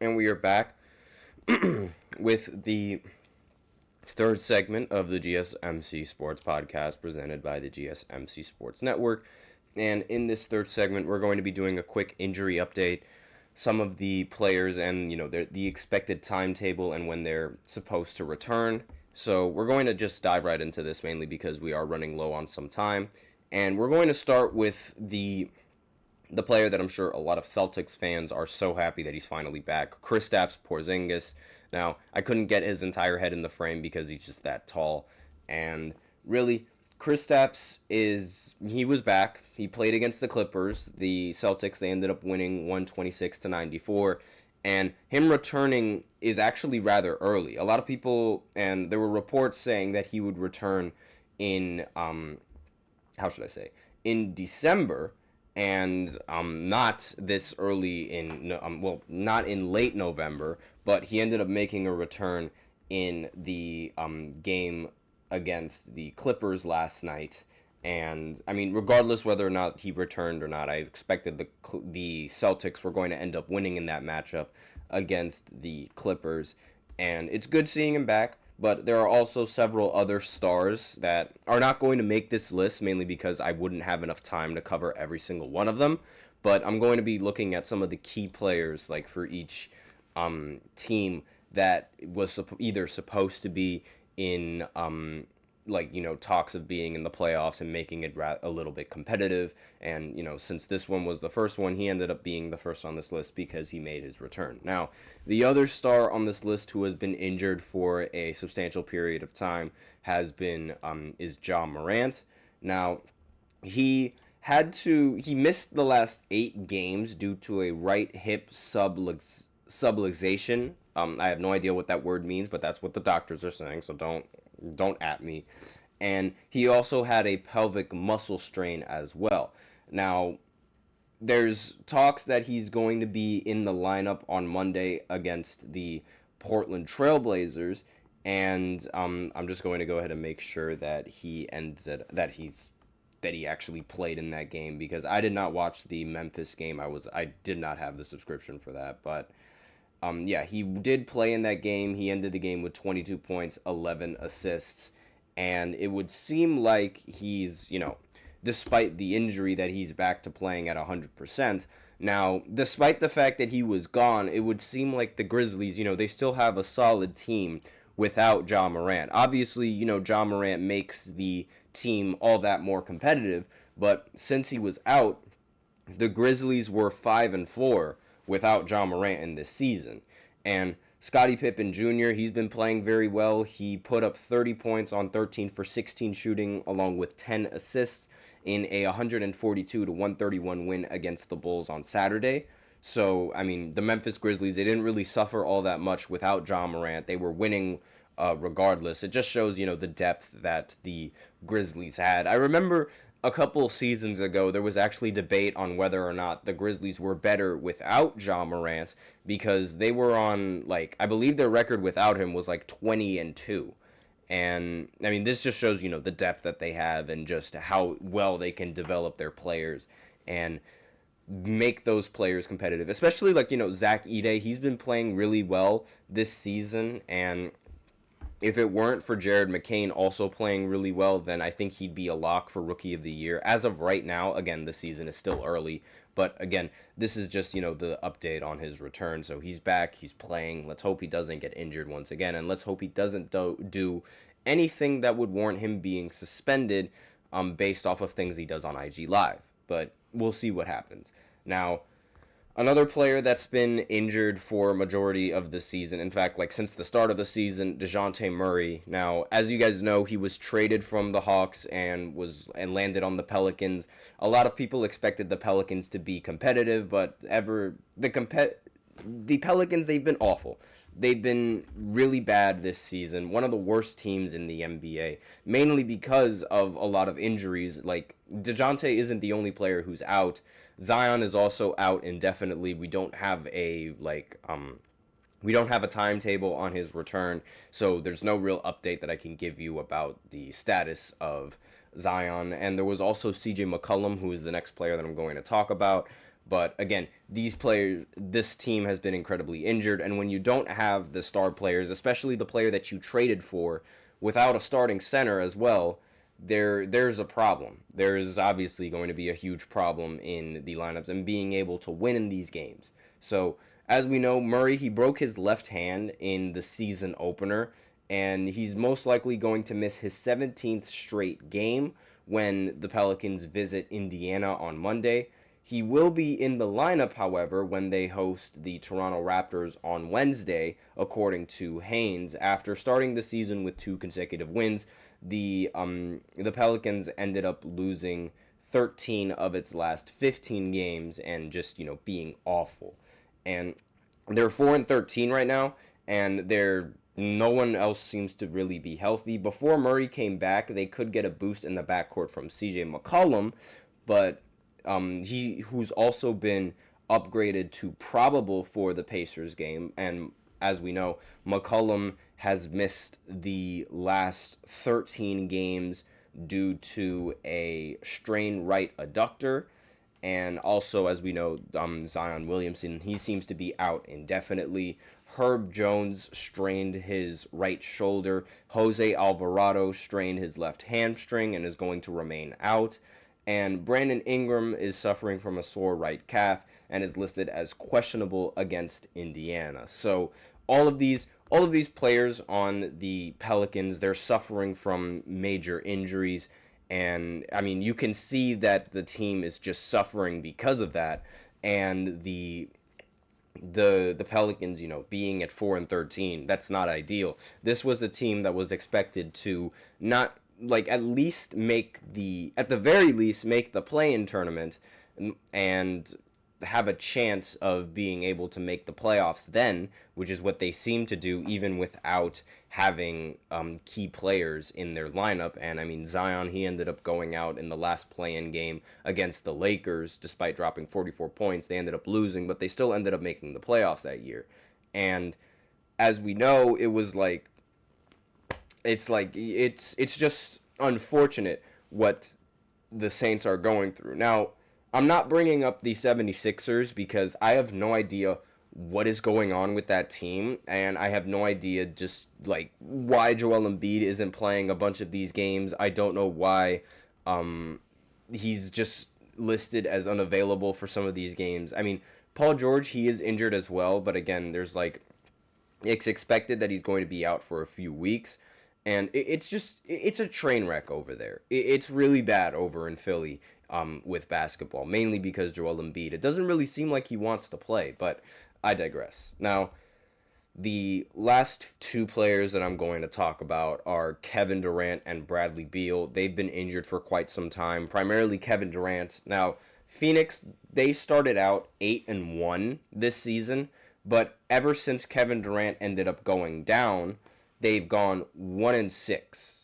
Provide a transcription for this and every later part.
And we are back with the third segment of the GSMC Sports Podcast presented by the GSMC Sports Network. And in this third segment, we're going to be doing a quick injury update, some of the players and the expected timetable and when they're supposed to return. So we're going to just dive right into this mainly because we are running low on some time. And we're going to start with the player that I'm sure a lot of Celtics fans are so happy that he's finally back, Kristaps Porzingis. Now, I couldn't get his entire head in the frame because he's just that tall. And really, he was back. He played against the Clippers. The Celtics, they ended up winning 126-94. And him returning is actually rather early. A lot of people, and there were reports saying that he would return in, how should I say, in December, and not this early not in late November, but he ended up making a return in the game against the Clippers last night. And I mean, regardless whether or not he returned or not, I expected the Celtics were going to end up winning in that matchup against the Clippers. And it's good seeing him back. But there are also several other stars that are not going to make this list, mainly because I wouldn't have enough time to cover every single one of them. But I'm going to be looking at some of the key players, like for each team that was either supposed to be in talks of being in the playoffs and making it a little bit competitive. And since this one was the first one, he ended up being the first on this list because he made his return. Now, the other star on this list who has been injured for a substantial period of time is Ja Morant. Now, he missed the last 8 games due to a right hip subluxation. I have no idea what that word means, but that's what the doctors are saying, so don't at me. And he also had a pelvic muscle strain as well. Now, there's talks that he's going to be in the lineup on Monday against the Portland Trailblazers, and I'm just going to go ahead and make sure that he actually played in that game, because I did not watch the Memphis game. I did not have the subscription for that, but he did play in that game. He ended the game with 22 points, 11 assists, and it would seem like he's, despite the injury, that he's back to playing at 100%. Now, despite the fact that he was gone, it would seem like the Grizzlies, they still have a solid team without Ja Morant. Obviously, Ja Morant makes the team all that more competitive, but since he was out, the Grizzlies were 5-4 without Ja Morant in this season. And Scottie Pippen Jr., he's been playing very well. He put up 30 points on 13 for 16 shooting, along with 10 assists in a 142-131 win against the Bulls on Saturday. So, I mean, the Memphis Grizzlies, they didn't really suffer all that much without Ja Morant. They were winning regardless. It just shows, the depth that the Grizzlies had. I remember a couple seasons ago, there was actually debate on whether or not the Grizzlies were better without Ja Morant, because they were on, I believe their record without him was 20-2. And, I mean, this just shows, the depth that they have and just how well they can develop their players and make those players competitive. Especially, Zach Edey, he's been playing really well this season, and if it weren't for Jared McCain also playing really well, then I think he'd be a lock for Rookie of the Year. As of right now, again, the season is still early, but again, this is just, the update on his return. So he's back, he's playing. Let's hope he doesn't get injured once again, and let's hope he doesn't do anything that would warrant him being suspended based off of things he does on IG Live. But we'll see what happens. Now, another player that's been injured for a majority of the season, in fact, since the start of the season, DeJounte Murray. Now, as you guys know, he was traded from the Hawks and landed on the Pelicans. A lot of people expected the Pelicans to be competitive, but the Pelicans, they've been awful. They've been really bad this season. One of the worst teams in the NBA, mainly because of a lot of injuries. DeJounte isn't the only player who's out. Zion is also out indefinitely. We don't have a timetable on his return, so there's no real update that I can give you about the status of Zion. And there was also CJ McCollum, who is the next player that I'm going to talk about. But again, this team has been incredibly injured, and when you don't have the star players, especially the player that you traded for, without a starting center as well, there's a problem. There's obviously going to be a huge problem in the lineups and being able to win in these games. So as we know, Murray, he broke his left hand in the season opener, and he's most likely going to miss his 17th straight game when the Pelicans visit Indiana on Monday. He will be in the lineup, however, when they host the Toronto Raptors on Wednesday, according to Haynes. After starting the season with 2 consecutive wins, the Pelicans ended up losing 13 of its last 15 games and just, being awful. And they're 4-13 right now, and no one else seems to really be healthy. Before Murray came back, they could get a boost in the backcourt from CJ McCollum, but who's also been upgraded to probable for the Pacers game. And as we know, McCollum has missed the last 13 games due to a strained right adductor. And also, as we know, Zion Williamson, he seems to be out indefinitely. Herb Jones strained his right shoulder. Jose Alvarado strained his left hamstring and is going to remain out. And Brandon Ingram is suffering from a sore right calf and is listed as questionable against Indiana. So all of these players on the Pelicans, they're suffering from major injuries. And I mean, you can see that the team is just suffering because of that. And the Pelicans, being at 4-13, that's not ideal. This was a team that was expected to not at the very least make the play-in tournament and have a chance of being able to make the playoffs then, which is what they seem to do even without having key players in their lineup. And I mean, Zion, he ended up going out in the last play-in game against the Lakers despite dropping 44 points. They ended up losing, but they still ended up making the playoffs that year. And as we know, it's just unfortunate what the Saints are going through. Now, I'm not bringing up the 76ers because I have no idea what is going on with that team, and I have no idea just why Joel Embiid isn't playing a bunch of these games. I don't know why he's just listed as unavailable for some of these games. I mean, Paul George, he is injured as well, but again, it's expected that he's going to be out for a few weeks. And it's a train wreck over there. It's really bad over in Philly with basketball, mainly because Joel Embiid. It doesn't really seem like he wants to play, but I digress. Now, the last 2 players that I'm going to talk about are Kevin Durant and Bradley Beal. They've been injured for quite some time, primarily Kevin Durant. Now, Phoenix, they started out 8-1 this season, but ever since Kevin Durant ended up going down, they've gone 1-6.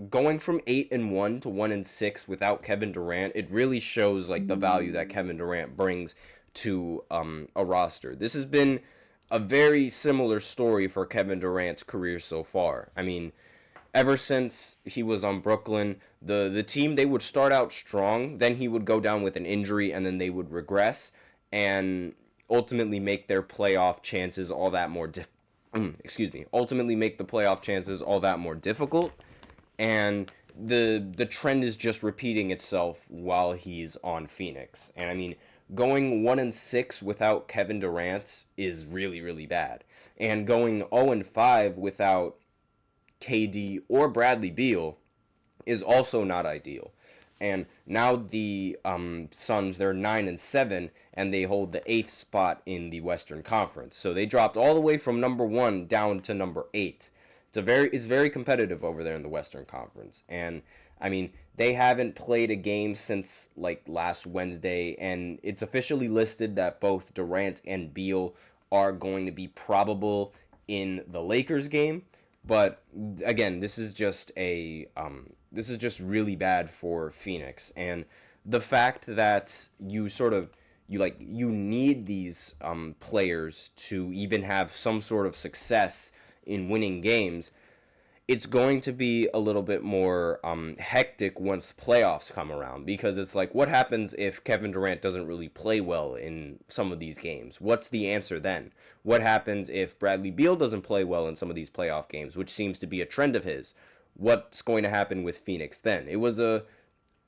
Going from 8-1 to 1-6 without Kevin Durant, it really shows the value that Kevin Durant brings to a roster. This has been a very similar story for Kevin Durant's career so far. I mean, ever since he was on Brooklyn, the team, they would start out strong, then he would go down with an injury, and then they would regress and ultimately make their playoff chances all that more ultimately make the playoff chances all that more difficult, and the trend is just repeating itself while he's on Phoenix. And I mean, going 1-6 without Kevin Durant is really, really bad, and going 0-5 without KD or Bradley Beal is also not ideal. And now the Suns, they're 9-7, and they hold the 8th spot in the Western Conference. So they dropped all the way from number 1 down to number 8. It's very competitive over there in the Western Conference. And I mean, they haven't played a game since last Wednesday, and it's officially listed that both Durant and Beal are going to be probable in the Lakers game. But again, this is just really bad for Phoenix, and the fact that you need these players to even have some sort of success in winning games, it's going to be a little bit more hectic once playoffs come around, because it's like, what happens if Kevin Durant doesn't really play well in some of these games? What's the answer then? What happens if Bradley Beal doesn't play well in some of these playoff games, which seems to be a trend of his? What's going to happen with Phoenix then?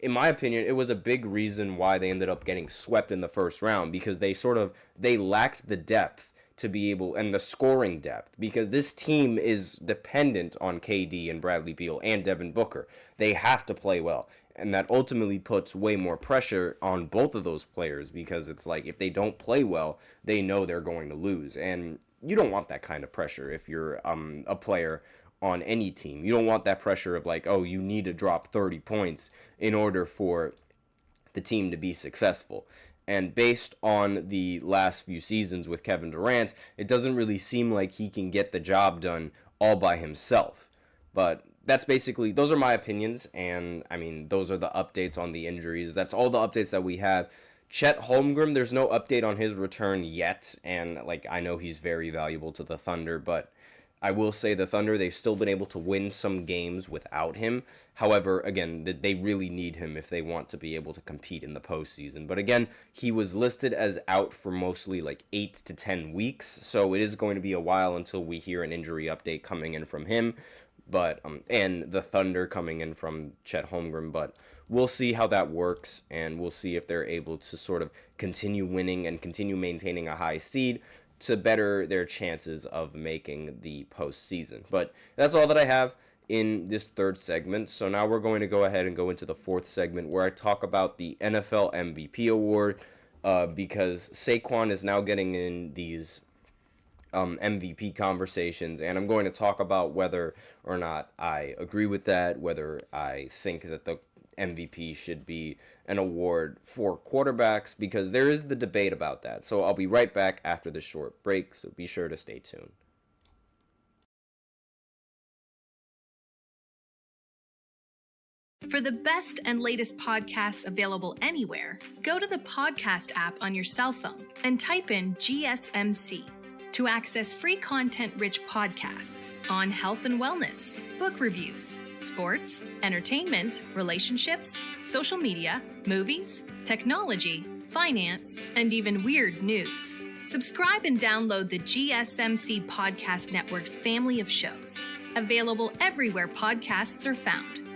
In my opinion, it was a big reason why they ended up getting swept in the first round, because they lacked the depth to be able, and the scoring depth, because this team is dependent on KD and Bradley Beal and Devin Booker. They have to play well, and that ultimately puts way more pressure on both of those players, because it's like, if they don't play well, they know they're going to lose, and you don't want that kind of pressure if you're a player on any team. You don't want that pressure of like, oh, you need to drop 30 points in order for the team to be successful. And based on the last few seasons with Kevin Durant, it doesn't really seem like he can get the job done all by himself. But that's basically, those are my opinions, and I mean, those are the updates on the injuries. That's all the updates that we have. Chet Holmgren, there's no update on his return yet, and like, I know he's very valuable to the Thunder, but I will say the Thunder, they've still been able to win some games without him. However, again, they really need him if they want to be able to compete in the postseason. But again, he was listed as out for mostly like 8 to 10 weeks, so it is going to be a while until we hear an injury update coming in from him. But and the Thunder coming in from Chet Holmgren, but we'll see how that works, and we'll see if they're able to sort of continue winning and continue maintaining a high seed to better their chances of making the postseason. But that's all that I have in this third segment. So now we're going to go ahead and go into the fourth segment, where I talk about the NFL MVP award, because Saquon is now getting in these MVP conversations, and I'm going to talk about whether or not I agree with that, whether I think that the MVP should be an award for quarterbacks, because there is the debate about that. So I'll be right back after this short break, so be sure to stay tuned. For the best and latest podcasts available anywhere, go to the podcast app on your cell phone and type in GSMC to access free content-rich podcasts on health and wellness, book reviews, sports, entertainment, relationships, social media, movies, technology, finance, and even weird news. Subscribe and download the GSMC Podcast Network's family of shows, available everywhere podcasts are found.